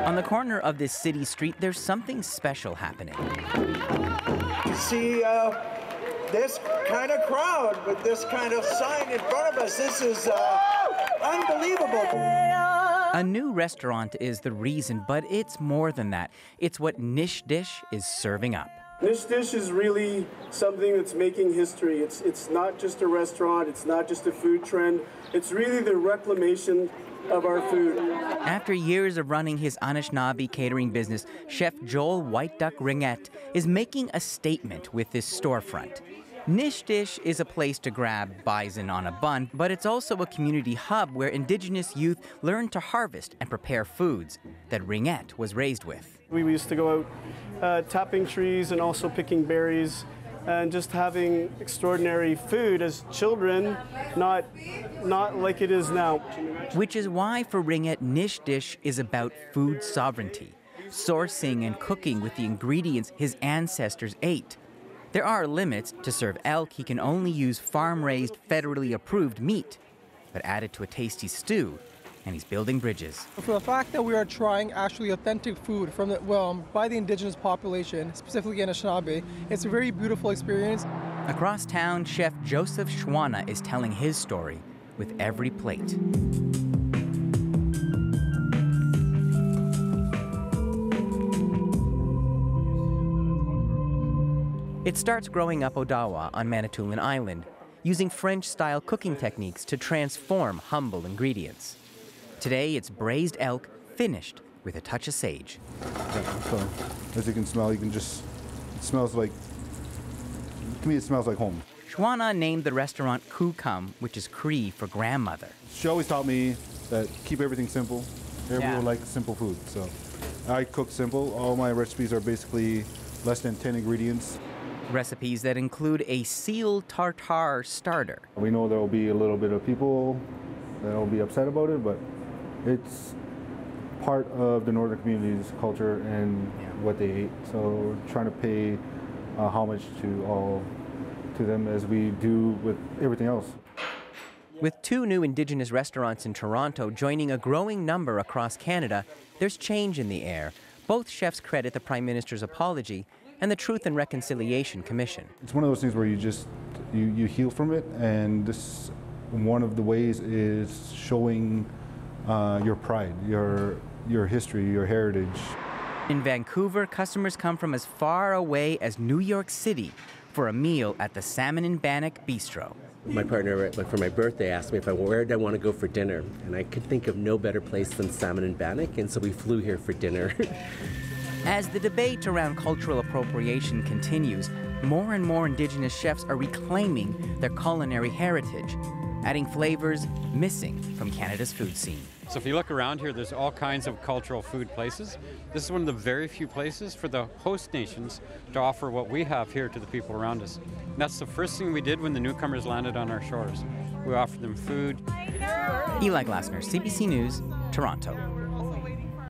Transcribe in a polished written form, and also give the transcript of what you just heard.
On the corner of this city street, there's something special happening. To see this kind of crowd with this kind of sign in front of us, this is unbelievable. A new restaurant is the reason, but it's more than that. It's what Nishdish is serving up. Nishdish is really something that's making history. It's not just a restaurant, it's not just a food trend, it's really the reclamation of our food. After years of running his Anishinaabe catering business, Chef Joel White Duck Ringette is making a statement with this storefront. Nishdish is a place to grab bison on a bun, but it's also a community hub where Indigenous youth learn to harvest and prepare foods that Ringette was raised with. We used to go out tapping trees and also picking berries and just having extraordinary food as children, not like it is now. Which is why for Ringette, Nishdish is about food sovereignty, sourcing and cooking with the ingredients his ancestors ate. There are limits. To serve elk, he can only use farm-raised, federally approved meat. But add it to a tasty stew, and he's building bridges. For the fact that we are trying actually authentic food from by the Indigenous population, specifically Anishinaabe, it's a very beautiful experience. Across town, Chef Joseph Schwana is telling his story with every plate. It starts growing up Odawa on Manitoulin Island, using French-style cooking techniques to transform humble ingredients. Today, it's braised elk, finished with a touch of sage. So, as you can smell, it smells like, to me it smells like home. Schwana named the restaurant Ku-kum, which is Cree for grandmother. She always taught me that keep everything simple. Everyone likes simple food, so I cook simple. All my recipes are basically less than 10 ingredients. Recipes that include a seal tartare starter. We know there will be a little bit of people that will be upset about it, but it's part of the northern community's culture and what they ate. So we're trying to pay homage to them as we do with everything else. With 2 new Indigenous restaurants in Toronto joining a growing number across Canada, there's change in the air. Both chefs credit the Prime Minister's apology and the Truth and Reconciliation Commission. It's one of those things where you heal from it, and this one of the ways is showing your pride, your history, your heritage. In Vancouver, customers come from as far away as New York City for a meal at the Salmon in Bannack bistro. My partner, for my birthday, asked me where did I want to go for dinner, and I could think of no better place than Salmon in Bannack, and so we flew here for dinner. As the debate around cultural appropriation continues, more and more Indigenous chefs are reclaiming their culinary heritage, adding flavors missing from Canada's food scene. So if you look around here, there's all kinds of cultural food places. This is one of the very few places for the host nations to offer what we have here to the people around us. And that's the first thing we did when the newcomers landed on our shores. We offered them food. Eli Glassner, CBC News, Toronto.